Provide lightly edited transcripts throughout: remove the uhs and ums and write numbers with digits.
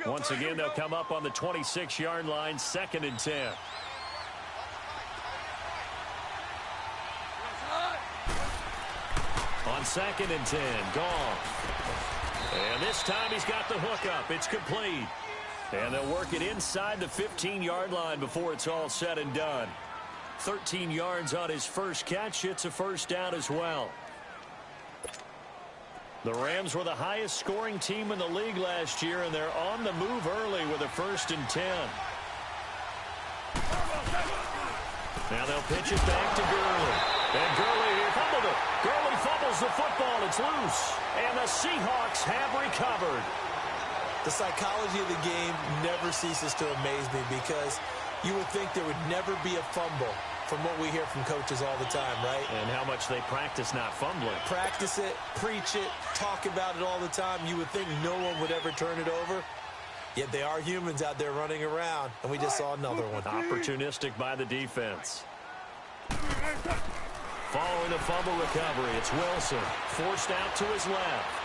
Once again, they'll come up on the 26-yard line, 2nd and 10. On 2nd and 10, Goff. And this time he's got the hook up. It's complete. And they'll work it inside the 15-yard line before it's all said and done. 13 yards on his first catch. It's a first down as well. The Rams were the highest scoring team in the league last year, and they're on the move early with a 1st and 10. Now they'll pitch it back to Gurley. And Gurley fumbled it. Gurley fumbles the football. It's loose. And the Seahawks have recovered. The psychology of the game never ceases to amaze me because you would think there would never be a fumble from what we hear from coaches all the time, right? And how much they practice not fumbling. Practice it, preach it, talk about it all the time. You would think no one would ever turn it over. Yet they are humans out there running around, and we just saw another one. Opportunistic by the defense. Following the fumble recovery, it's Wilson. Forced out to his left.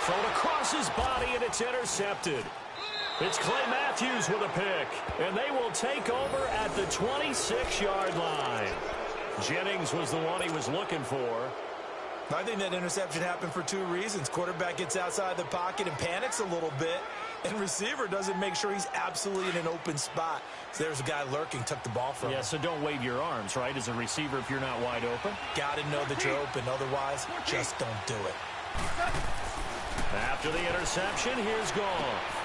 Thrown across his body, and it's intercepted. It's Clay Matthews with a pick, and they will take over at the 26-yard line. Jennings was the one he was looking for. I think that interception happened for 2 reasons. Quarterback gets outside the pocket and panics a little bit, and receiver doesn't make sure he's absolutely in an open spot. So there's a guy lurking, took the ball from him. Yeah, so don't wave your arms, right, as a receiver if you're not wide open. Got to know that you're open. Otherwise, just don't do it. After the interception, here's Goff.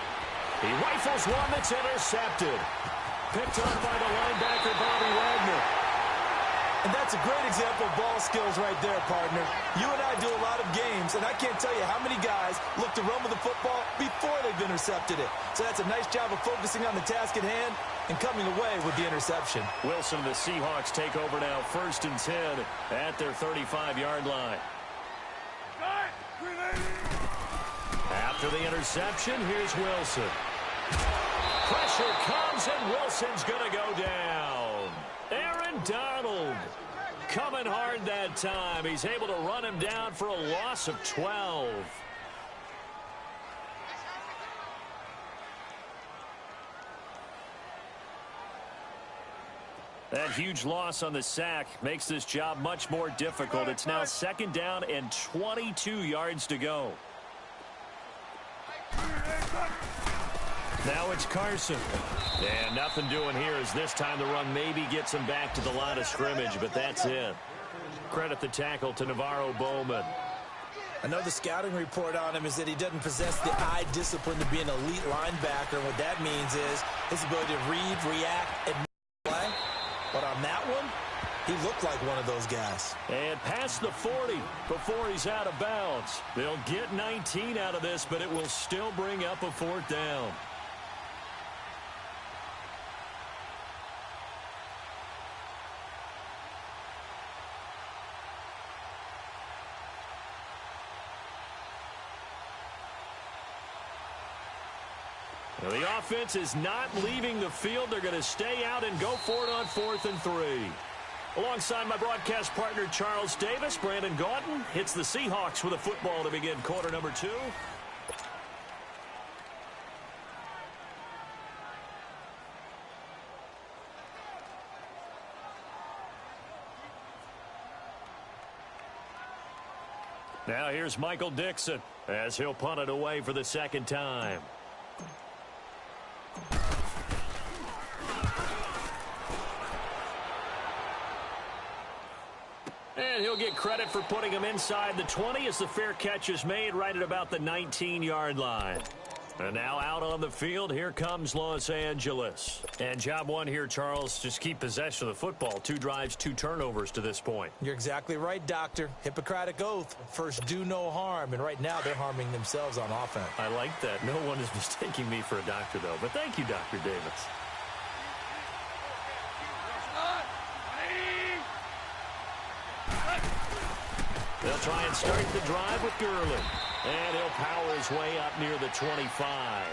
He rifles one that's intercepted. Picked up by the linebacker, Bobby Wagner. And that's a great example of ball skills right there, partner. You and I do a lot of games, and I can't tell you how many guys look to run with the football before they've intercepted it. So that's a nice job of focusing on the task at hand and coming away with the interception. Wilson, the Seahawks take over now, 1st and 10 at their 35-yard line. After the interception, here's Wilson. Pressure comes, and Wilson's going to go down. Aaron Donald coming hard that time. He's able to run him down for a loss of 12. That huge loss on the sack makes this job much more difficult. It's now 2nd down and 22 yards to go. Now it's Carson. And nothing doing here as this time the run maybe gets him back to the line of scrimmage, but that's it. Credit the tackle to Navarro Bowman. Another scouting report on him is that he doesn't possess the eye discipline to be an elite linebacker. And what that means is his ability to read, react, and play. But on that one, he looked like one of those guys. And past the 40 before he's out of bounds. They'll get 19 out of this, but it will still bring up a 4th down. Now, the offense is not leaving the field. They're going to stay out and go for it on 4th and 3. Alongside my broadcast partner, Charles Davis, Brandon Gaudin hits the Seahawks with a football to begin quarter number 2. Now here's Michael Dixon as he'll punt it away for the 2nd time. And he'll get credit for putting him inside the 20 as the fair catch is made right at about the 19-yard line. And now out on the field, here comes Los Angeles. And job one here, Charles, just keep possession of the football. 2 drives, 2 turnovers to this point. You're exactly right, Doctor. Hippocratic oath. First, do no harm. And right now, they're harming themselves on offense. I like that. No one is mistaking me for a doctor, though. But thank you, Dr. Davis. They'll try and start the drive with Gurley. And he'll power his way up near the 25.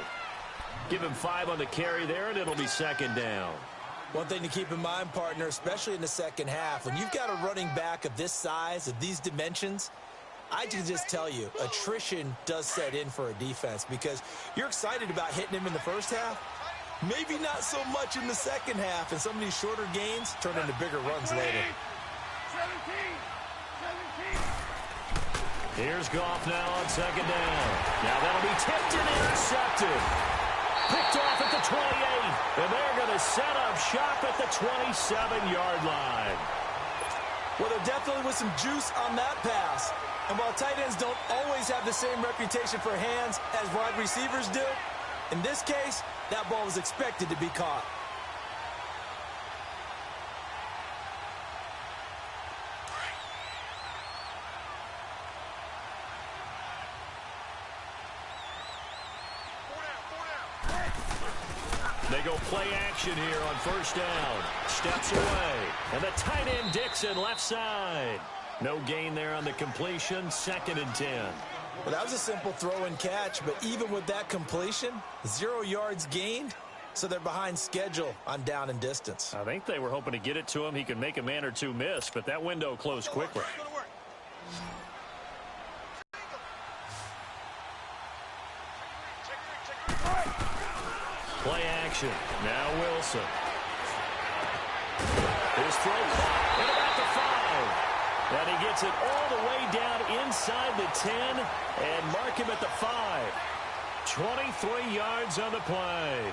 Give him 5 on the carry there, and it'll be 2nd down. One thing to keep in mind, partner, especially in the second half, when you've got a running back of this size, of these dimensions, I can just tell you, attrition does set in for a defense because you're excited about hitting him in the first half. Maybe not so much in the second half, and some of these shorter gains turn into bigger runs later. Here's Goff now on second down. Now that'll be tipped and intercepted. Picked off at the 28, and they're going to set up shop at the 27-yard line. Well, there definitely was some juice on that pass. And while tight ends don't always have the same reputation for hands as wide receivers do, in this case, that ball was expected to be caught. They go play action here on first down. Steps away. And the tight end Dixon left side. No gain there on the completion. 2nd and 10. Well, that was a simple throw and catch, but even with that completion, 0 yards gained, so they're behind schedule on down and distance. I think they were hoping to get it to him. He could make a man or two miss, but that window closed quickly. Play action. Now Wilson. His throw caught at about the 5. And he gets it all the way down inside the 10 and mark him at the 5. 23 yards on the play.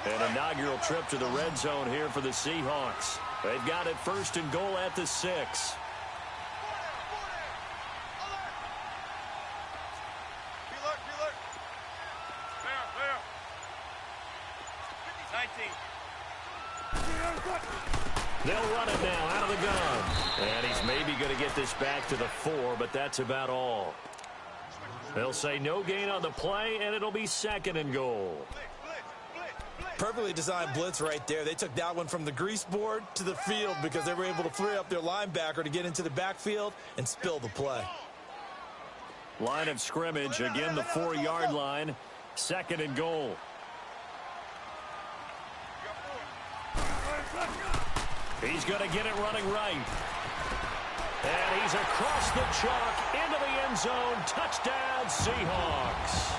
An inaugural trip to the red zone here for the Seahawks. They've got it 1st and goal at the 6. They'll run it now out of the gun. And he's maybe going to get this back to the 4, but that's about all. They'll say no gain on the play, and it'll be 2nd and goal. Perfectly designed blitz right there. They took that one from the grease board to the field because they were able to free up their linebacker to get into the backfield and spill the play. Line of scrimmage, again the 4-yard line. 2nd and goal. He's going to get it running right. And he's across the chalk into the end zone. Touchdown, Seahawks.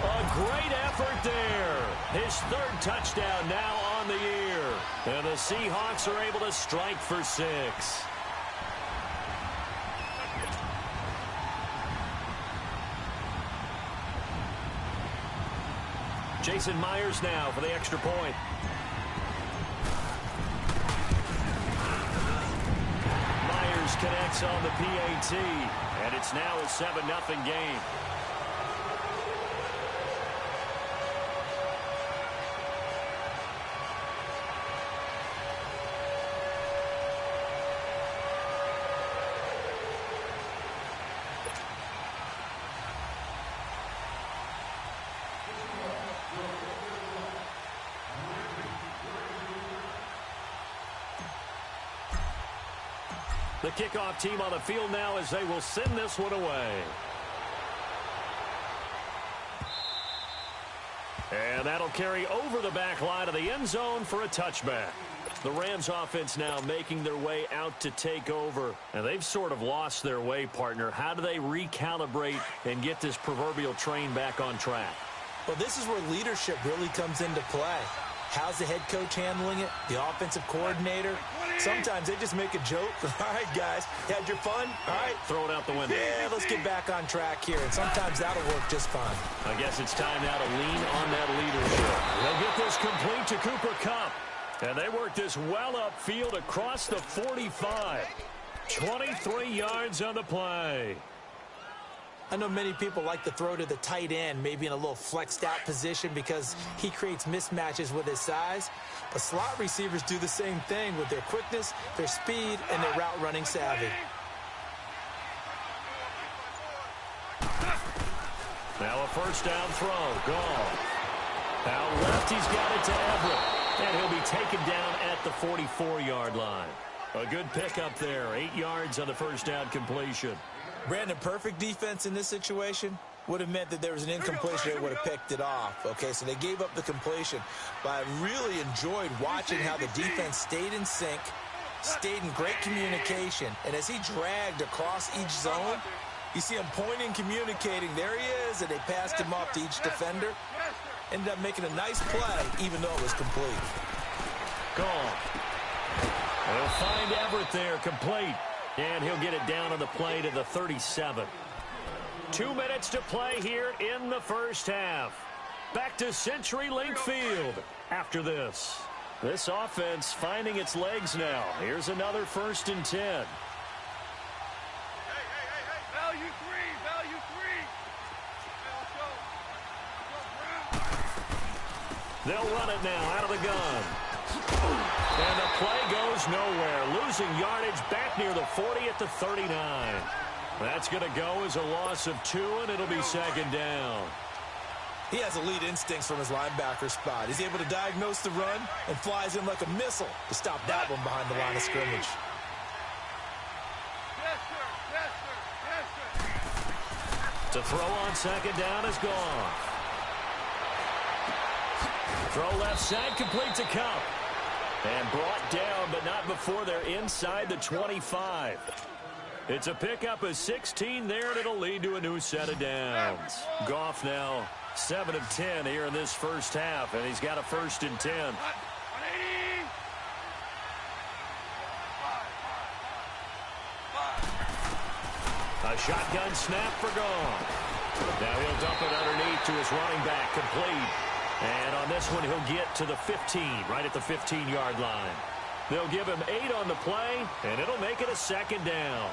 A great effort there. His 3rd touchdown now on the year. And the Seahawks are able to strike for 6. Jason Myers now for the extra point. Myers connects on the PAT, and it's now a 7-0 game. The kickoff team on the field now as they will send this one away. And that'll carry over the back line of the end zone for a touchback. The Rams offense now making their way out to take over. And they've sort of lost their way, partner. How do they recalibrate and get this proverbial train back on track? Well, this is where leadership really comes into play. How's the head coach handling it? The offensive coordinator? Sometimes they just make a joke. All right, guys, you had your fun? All right. Throw it out the window. Yeah, let's get back on track here. And sometimes that'll work just fine. I guess it's time now to lean on that leadership. They'll get this complete to Cooper Kupp. And they work this well upfield across the 45. 23 yards on the play. I know many people like to throw to the tight end, maybe in a little flexed out position because he creates mismatches with his size. But slot receivers do the same thing with their quickness, their speed, and their route running savvy. Now a first down throw. Goff. Out left, he's got it to Everett. And he'll be taken down at the 44-yard line. A good pickup there. 8 yards on the first down completion. Brandon, perfect defense in this situation would have meant that there was an incompletion. They would have picked it off. Okay, so they gave up the completion. But I really enjoyed watching how the defense stayed in sync, stayed in great communication, and as he dragged across each zone, you see him pointing, communicating. There he is, and they passed him off to each defender. Ended up making a nice play, even though it was complete. Gone. They'll find Everett there, complete. And he'll get it down on the play to the 37. 2 minutes to play here in the first half. Back to CenturyLink Field after this. This offense finding its legs now. Here's another 1st and 10. Hey. Value three. They'll run it now out of the gun. And the play goes nowhere. Losing yardage back near the 40 at the 39. That's going to go as a loss of 2, and it'll be 2nd down. He has elite instincts from his linebacker spot. He's able to diagnose the run and flies in like a missile to stop that one behind the line of scrimmage. Yes, sir. To throw on 2nd down is gone. Throw left side, complete to Cup. And brought down, but not before they're inside the 25. It's a pickup of 16 there, and it'll lead to a new set of downs. Goff now 7 of 10 here in this first half, and he's got a 1st and 10. A shotgun snap for Goff. Now he'll dump it underneath to his running back, complete. And on this one, he'll get to the 15, right at the 15-yard line. They'll give him 8 on the play, and it'll make it a 2nd down.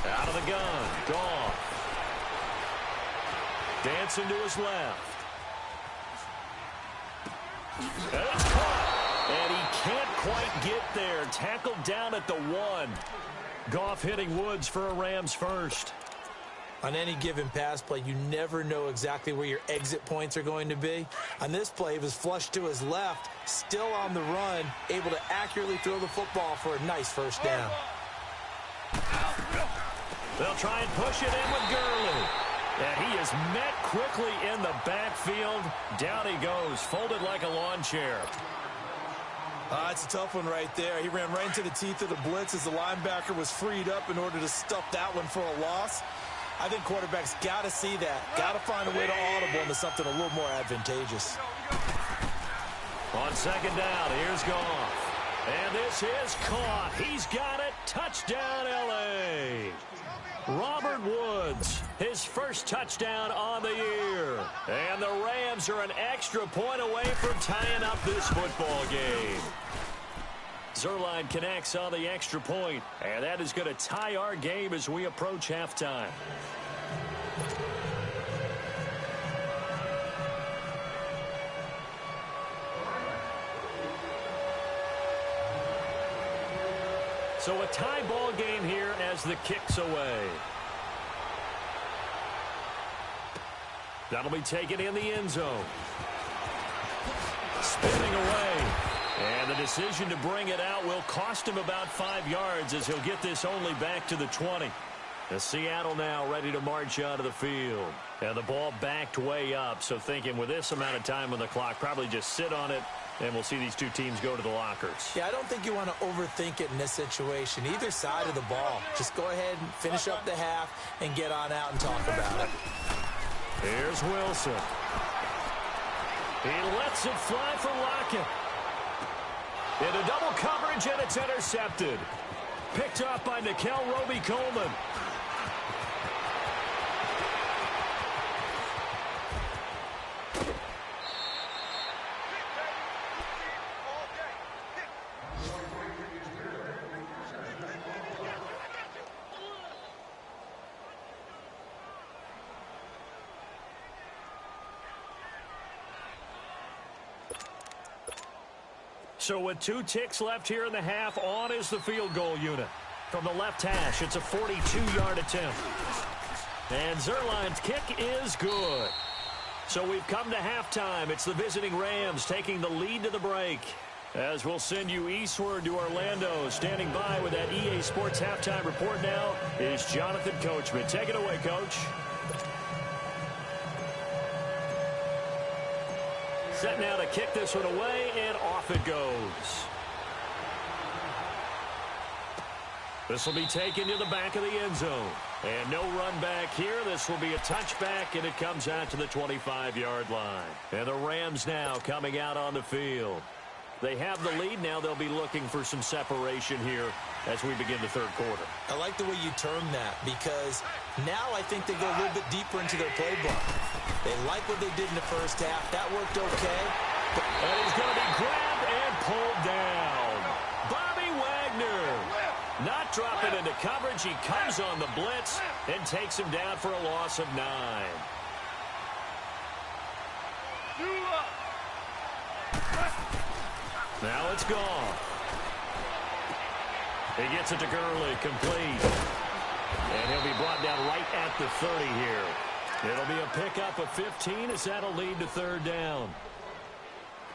Out of the gun, Goff. Dancing to his left. And it's caught. And he can't quite get there. Tackled down at the 1. Goff hitting Woods for a Rams first. On any given pass play, you never know exactly where your exit points are going to be. On this play, he was flushed to his left, still on the run, able to accurately throw the football for a nice 1st down. They'll try and push it in with Gurley. And he is met quickly in the backfield. Down he goes, folded like a lawn chair. It's a tough one right there. He ran right into the teeth of the blitz as the linebacker was freed up in order to stuff that one for a loss. I think quarterbacks got to see that. Got to find a way to audible into something a little more advantageous. On 2nd down, here's Goff. And this is caught. He's got it. Touchdown, L.A. Robert Woods, his first touchdown on the year. And the Rams are an extra point away from tying up this football game. Zerline connects on the extra point, and that is going to tie our game as we approach halftime. So a tie ball game here as the kick's away. That'll be taken in the end zone. Spinning away. And the decision to bring it out will cost him about 5 yards as he'll get this only back to the 20. The Seattle now ready to march out of the field. And the ball backed way up, so thinking with this amount of time on the clock, probably just sit on it, and we'll see these two teams go to the lockers. Yeah, I don't think you want to overthink it in this situation. Either side of the ball. Just go ahead and finish up the half and get on out and talk about it. Here's Wilson. He lets it fly for Lockett. Into double coverage, and it's intercepted. Picked up by Nikel Roby-Coleman. So with 2 ticks left here in the half, on is the field goal unit. From the left hash, it's a 42-yard attempt. And Zerline's kick is good. So we've come to halftime. It's the visiting Rams taking the lead to the break. As we'll send you eastward to Orlando. Standing by with that EA Sports halftime report now is Jonathan Coachman. Take it away, Coach. Set now to kick this one away, and off it goes. This will be taken to the back of the end zone. And no run back here. This will be a touchback, and it comes out to the 25-yard line. And the Rams now coming out on the field. They have the lead. Now they'll be looking for some separation here as we begin the third quarter. I like the way you term that, because now I think they go a little bit deeper into their playbook. They like what they did in the first half. That worked okay. And he's going to be grabbed and pulled down. Bobby Wagner not dropping into coverage. He comes on the blitz and takes him down for a loss of 9. Now it's gone. He gets it to Gurley, complete. And he'll be brought down right at the 30 here. It'll be a pickup of 15 as that'll lead to third down.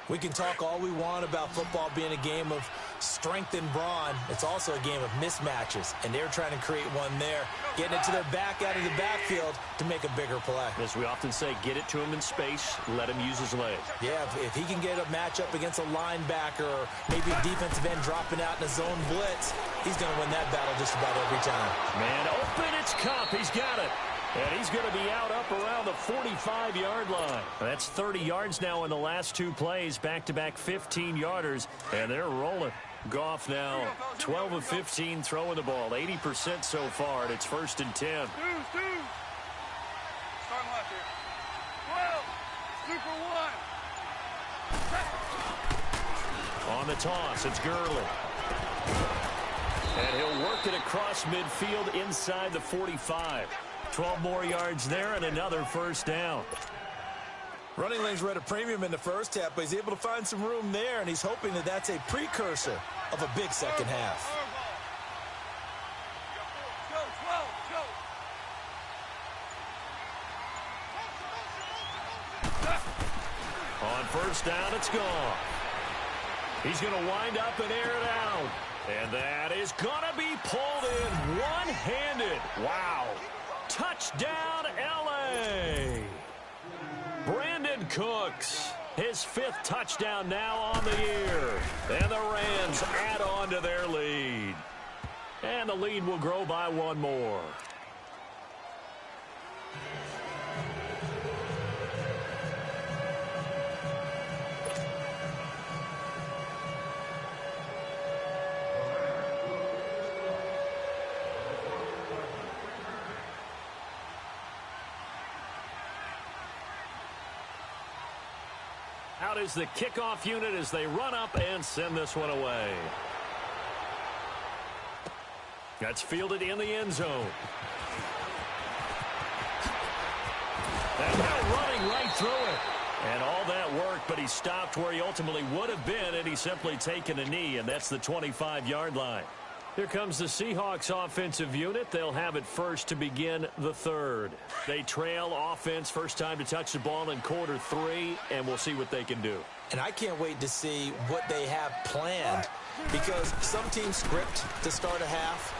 We can talk all we want about football being a game of strength and brawn. It's also a game of mismatches, and they're trying to create one there, getting it to their back out of the backfield to make a bigger play. As we often say, get it to him in space, let him use his legs. Yeah, if he can get a matchup against a linebacker or maybe a defensive end dropping out in a zone blitz, he's going to win that battle just about every time. Man, open, it's Cup. He's got it. And he's going to be out up around the 45-yard line. That's 30 yards now in the last 2 plays, back-to-back 15-yarders, and they're rolling. Goff now 12 of 15 throwing the ball, 80% so far, and it's 1st and 10. Starting left here. 12, super 1. On the toss, it's Gurley. And he'll work it across midfield inside the 45. 12 more yards there and another first down. Running lanes were at a premium in the first half, but he's able to find some room there, and he's hoping that that's a precursor of a big second half. On first down, it's gone. He's going to wind up and air it out. And that is going to be pulled in one-handed. Wow. Touchdown, L.A. Brandon Cooks, his 5th touchdown now on the year. And the Rams add on to their lead. And the lead will grow by 1 more. Out is the kickoff unit as they run up and send this one away. That's fielded in the end zone. And now running right through it. And all that work, but he stopped where he ultimately would have been, and he's simply taken a knee, and that's the 25-yard line. Here comes the Seahawks offensive unit. They'll have it first to begin the third. They trail offense, first time to touch the ball in quarter 3, and we'll see what they can do. And I can't wait to see what they have planned, because some teams script to start a half.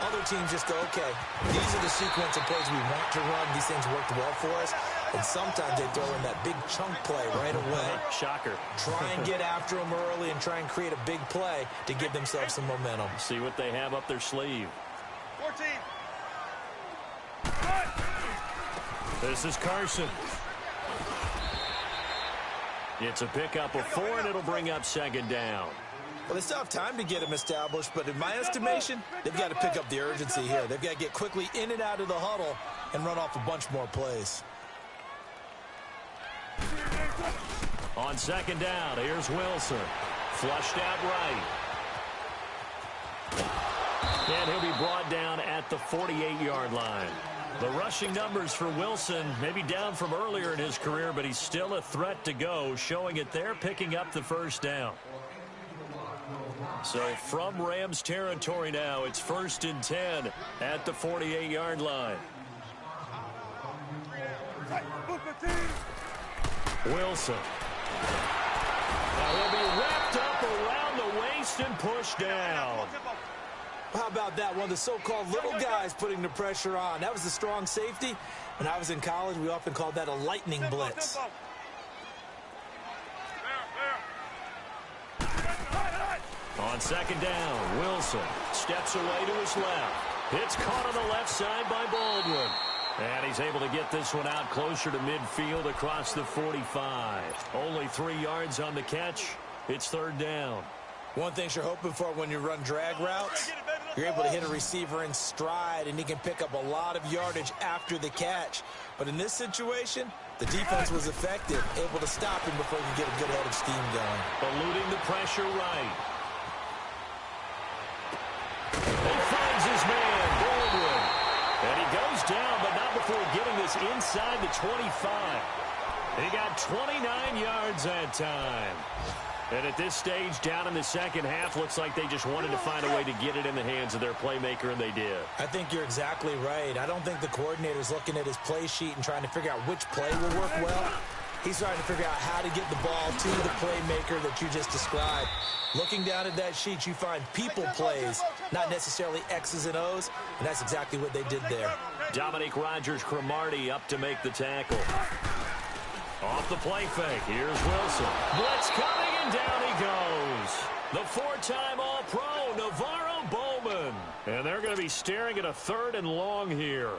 Other teams just go, okay, these are the sequence of plays we want to run. These things worked well for us. And sometimes they throw in that big chunk play right away. Shocker. Try and get after them early and try and create a big play to give themselves some momentum. See what they have up their sleeve. 14. This is Carson. It's a pickup of 4, and it'll bring up 2nd down. Well, they still have time to get them established, but in my estimation, they've got to pick up the urgency here. They've got to get quickly in and out of the huddle and run off a bunch more plays. On 2nd down, here's Wilson. Flushed out right. And he'll be brought down at the 48-yard line. The rushing numbers for Wilson maybe down from earlier in his career, but he's still a threat to go, showing it there, picking up the first down. So from Rams territory now, it's 1st and 10 at the 48-yard line. Wilson. Now he'll be wrapped up chased and pushed down. How about that? One of the so-called little guys putting the pressure on. That was the strong safety. When I was in college, we often called that a lightning blitz. On second down, Wilson steps away to his left. It's caught on the left side by Baldwin. And he's able to get this one out closer to midfield across the 45. Only 3 yards on the catch. It's third down. One thing you're hoping for when you run drag routes, you're able to hit a receiver in stride, and he can pick up a lot of yardage after the catch. But in this situation, the defense was effective, able to stop him before he could get a good head of steam going. Eluding the pressure right. He finds his man, Baldwin. And he goes down, but not before getting this inside the 25. He got 29 yards that time. And at this stage, down in the second half, looks like they just wanted to find a way to get it in the hands of their playmaker, and they did. I think you're exactly right. I don't think the coordinator's looking at his play sheet and trying to figure out which play will work well. He's trying to figure out how to get the ball to the playmaker that you just described. Looking down at that sheet, you find people plays, not necessarily X's and O's, and that's exactly what they did there. Dominique Rodgers-Cromartie up to make the tackle. Off the play fake, here's Wilson. Blitz coming, and down he goes. The 4-time All-Pro, Navarro Bowman. And they're going to be staring at a 3rd and long here.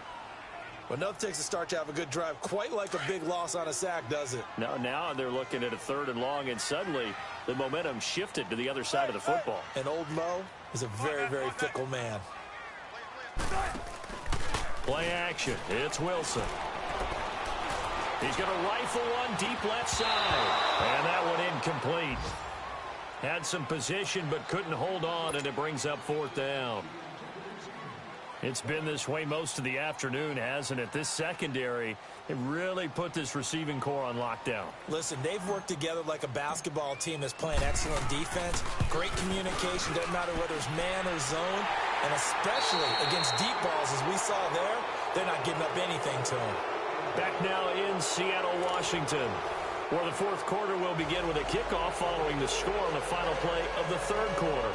Well, enough takes a start to have a good drive, quite like a big loss on a sack, does it? No, now they're looking at a 3rd and long, and suddenly the momentum shifted to the other side of the football. And old Mo is a very, very fickle man. Play action, it's Wilson. He's going to rifle one deep left side. And that one incomplete. Had some position but couldn't hold on, and it brings up 4th down. It's been this way most of the afternoon, hasn't it? This secondary, it really put this receiving core on lockdown. Listen, they've worked together like a basketball team that's playing excellent defense. Great communication, doesn't matter whether it's man or zone. And especially against deep balls, as we saw there, they're not giving up anything to them. Back now in Seattle, Washington, where the 4th quarter will begin with a kickoff following the score on the final play of the 3rd quarter.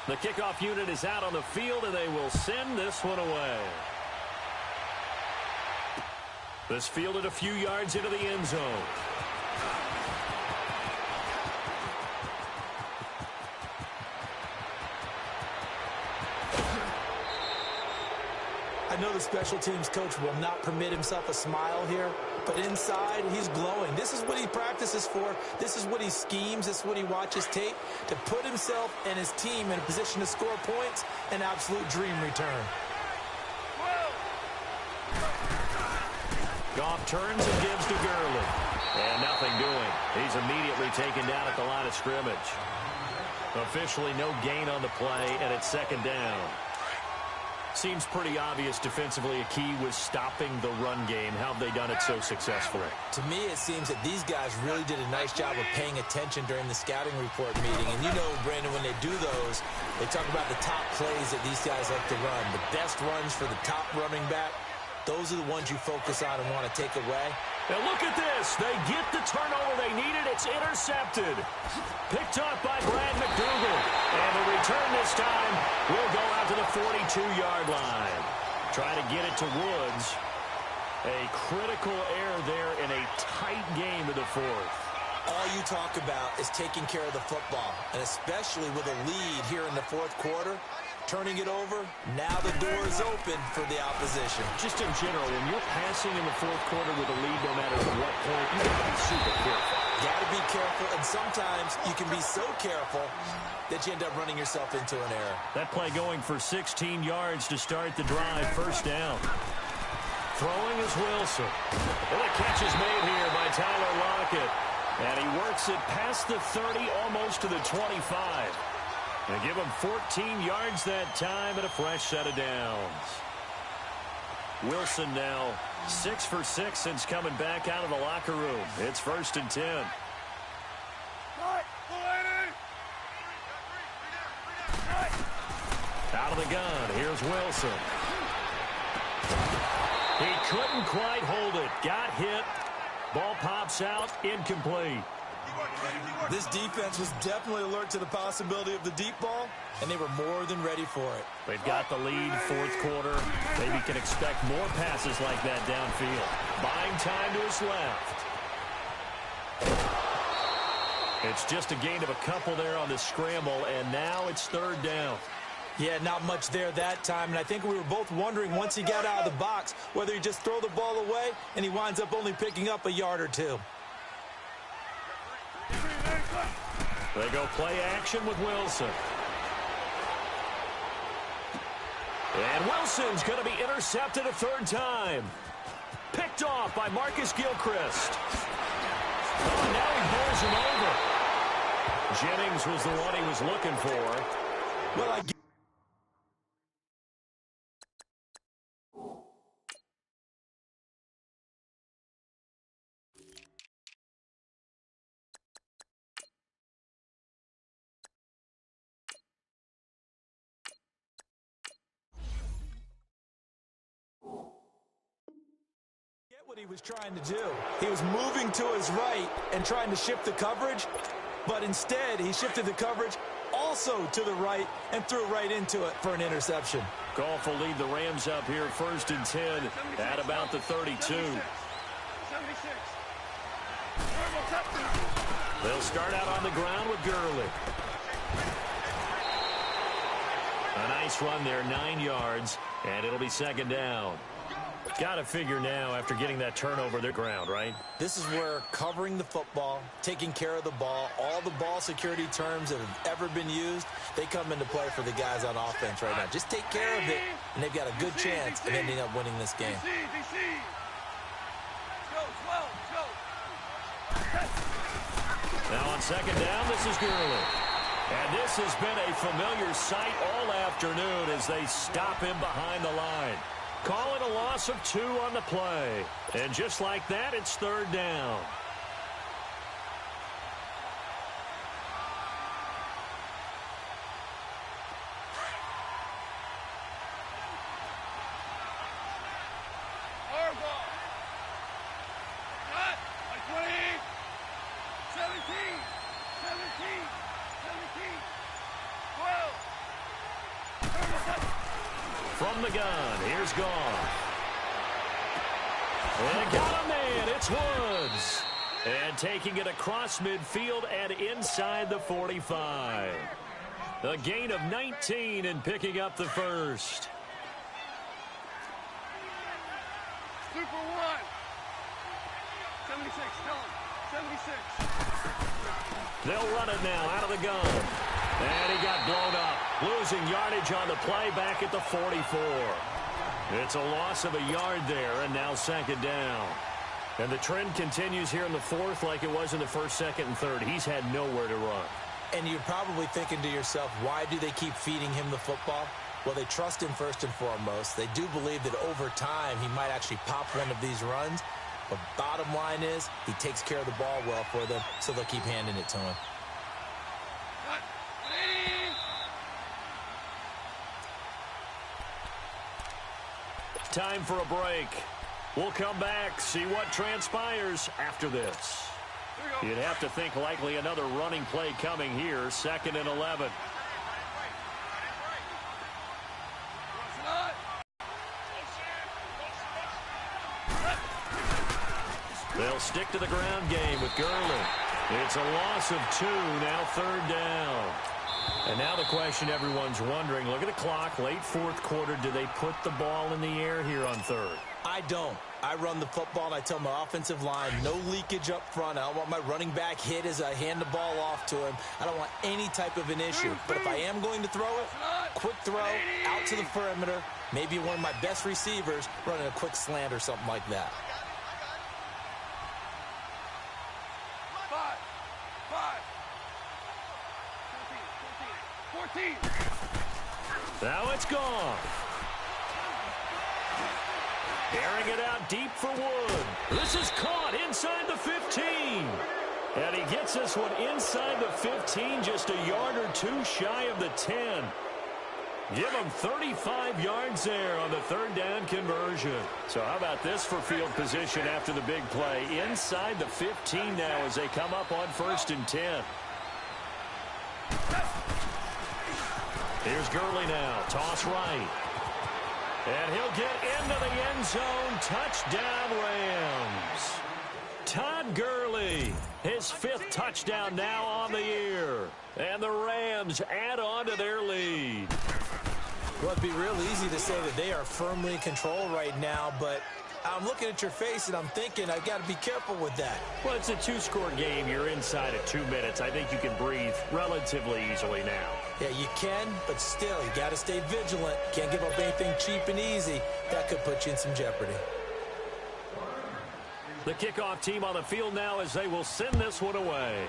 The kickoff unit is out on the field, and they will send this one away. This fielded a few yards into the end zone. I know the special teams coach will not permit himself a smile here, but inside, he's glowing. This is what he practices for. This is what he schemes. This is what he watches tape to put himself and his team in a position to score points. An absolute dream return. Goff turns and gives to Gurley. And nothing doing. He's immediately taken down at the line of scrimmage. Officially no gain on the play, and it's 2nd down. Seems pretty obvious defensively a key was stopping the run game. How have they done it so successfully? To me, it seems that these guys really did a nice job of paying attention during the scouting report meeting. And you know, Brandon, when they do those, they talk about the top plays that these guys like to run. The best runs for the top running back, those are the ones you focus on and want to take away. Now look at this. They get the turnover they needed. It's intercepted. Picked up by Brad McDougal. And the return this time will go out to the 42-yard line. Try to get it to Woods. A critical error there in a tight game of the 4th. All you talk about is taking care of the football, and especially with a lead here in the 4th quarter. Turning it over, now the door is open for the opposition. Just in general, when you're passing in the 4th quarter with a lead, no matter what point, you got to be super careful. Got to be careful, and sometimes you can be so careful that you end up running yourself into an error. That play going for 16 yards to start the drive, 1st down. Throwing is Wilson. And the catch is made here by Tyler Lockett. And he works it past the 30, almost to the 25. They give him 14 yards that time and a fresh set of downs. Wilson now 6 for 6 since coming back out of the locker room. It's 1st and 10. of the gun. Here's Wilson. He couldn't quite hold it. Got hit. Ball pops out. Incomplete. This defense was definitely alert to the possibility of the deep ball, and they were more than ready for it. They've got the lead, fourth quarter. Maybe can expect more passes like that downfield. Buying time to his left. It's just a gain of a couple there on the scramble, and now it's third down. Yeah, not much there that time, and I think we were both wondering once he got out of the box whether he just throw the ball away, and he winds up only picking up a yard or two. They go play action with Wilson. And Wilson's going to be intercepted a third time. Picked off by Marcus Gilchrist. Oh, now he bowls him over. Jennings was the one he was looking for. Well, I what he was trying to do. He was moving to his right and trying to shift the coverage, but instead he shifted the coverage also to the right and threw right into it for an interception. Goff will lead the Rams up here first and 10 at about the 32. 76. They'll start out on the ground with Gurley. A nice run there, 9 yards, and it'll be second down. Got to figure now after getting that turnover their ground, right? This is where covering the football, taking care of the ball, all the ball security terms that have ever been used, they come into play for the guys on offense right now. Just take care of it, and they've got a good chance of ending up winning this game. Now on second down, this is Gurley. And this has been a familiar sight all afternoon as they stop him behind the line. Call it a loss of 2 on the play. And just like that, it's third down. From the gun, here's Goff. And got a man, it's Woods. And taking it across midfield and inside the 45. A gain of 19 and picking up the first. Super 1. 76, tell him. 76. They'll run it now out of the gun. And he got blown up, losing yardage on the play back at the 44. It's a loss of a yard there, and now second down. And the trend continues here in the fourth like it was in the first, second, and third. He's had nowhere to run. And you're probably thinking to yourself, why do they keep feeding him the football? Well, they trust him first and foremost. They do believe that over time he might actually pop one of these runs. But bottom line is he takes care of the ball well for them, so they'll keep handing it to him. Time for a break. We'll come back, see what transpires after this. You'd have to think likely another running play coming here, second and 11. They'll stick to the ground game with Gurley. It's a loss of 2, now third down. And now the question everyone's wondering, look at the clock, late fourth quarter, do they put the ball in the air here on third? I don't. I run the football, and I tell my offensive line, no leakage up front. I don't want my running back hit as I hand the ball off to him. I don't want any type of an issue. But if I am going to throw it, quick throw, out to the perimeter, maybe one of my best receivers running a quick slant or something like that. 14. Now it's gone. Airing it out deep for Wood. This is caught inside the 15. And he gets this one inside the 15, just a yard or two shy of the 10. Give them 35 yards there on the third down conversion. So how about this for field position after the big play? Inside the 15 now as they come up on 1st and 10. Here's Gurley now. Toss right. And he'll get into the end zone. Touchdown, Rams. Todd Gurley, his 5th touchdown now on the year. And the Rams add on to their lead. Well, it'd be real easy to say that they are firmly in control right now, but I'm looking at your face and I'm thinking I've got to be careful with that. Well, it's a 2-score game. You're inside of 2 minutes. I think you can breathe relatively easily now. Yeah, you can, but still, you got to stay vigilant. Can't give up anything cheap and easy. That could put you in some jeopardy. The kickoff team on the field now as they will send this one away.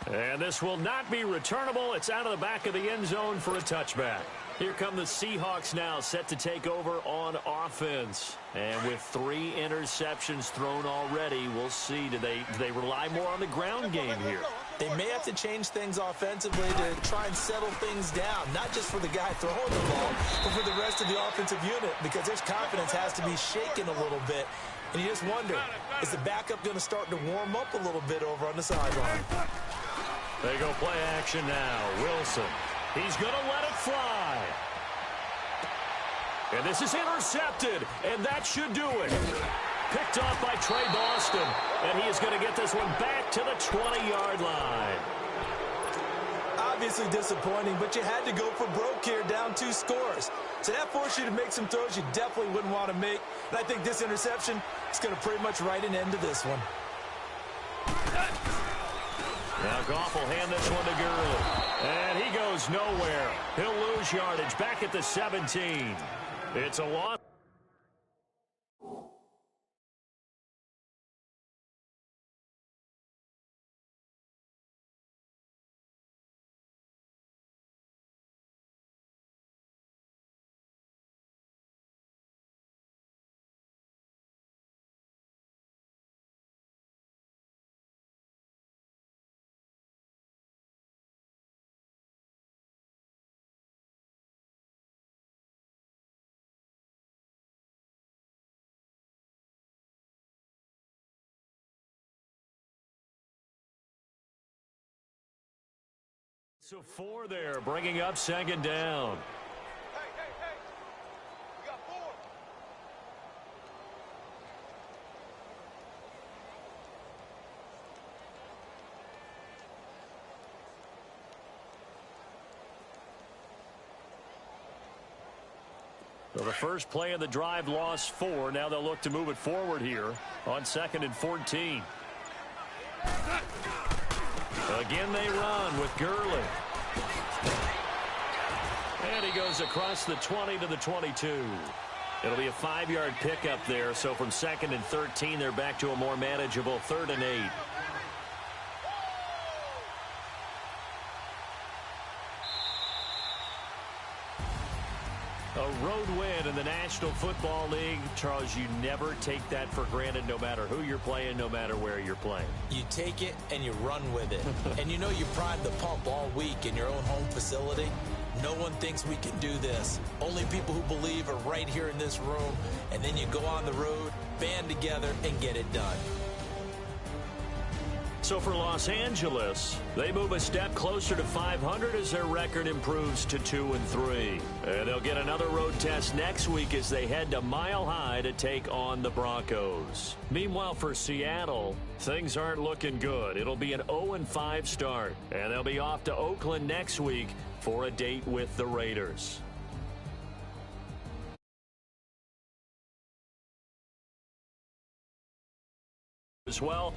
And this will not be returnable. It's out of the back of the end zone for a touchback. Here come the Seahawks now, set to take over on offense. And with 3 interceptions thrown already, we'll see. Do they rely more on the ground game here? They may have to change things offensively to try and settle things down, not just for the guy throwing the ball, but for the rest of the offensive unit, because their confidence has to be shaken a little bit. And you just wonder, is the backup going to start to warm up a little bit over on the sideline? They go play action now. Wilson. He's going to let it fly. And this is intercepted, and that should do it. Picked off by Trey Boston, and he is going to get this one back to the 20-yard line. Obviously disappointing, but you had to go for broke here, down 2 scores. So that forced you to make some throws you definitely wouldn't want to make. And I think this interception is going to pretty much write an end to this one. Now Goff will hand this one to Gurley. And he goes nowhere. He'll lose yardage back at the 17. It's a loss. So 4 there, bringing up 2nd down. Hey, we got 4. So the first play of the drive lost 4. Now they'll look to move it forward here on 2nd and 14. Again they run with Gurley. And he goes across the 20 to the 22. It'll be a 5-yard pickup there. So from 2nd and 13, they're back to a more manageable 3rd and 8. A road win in the National Football League. Charles, you never take that for granted no matter who you're playing, no matter where you're playing. You take it and you run with it. And you know you primed the pump all week in your own home facility. No one thinks we can do this. Only people who believe are right here in this room. And then you go on the road, band together, and get it done. So for Los Angeles, they move a step closer to 500 as their record improves to 2-3. And they'll get another road test next week as they head to Mile High to take on the Broncos. Meanwhile, for Seattle, things aren't looking good. It'll be an 0-5 start, and they'll be off to Oakland next week for a date with the Raiders. As well.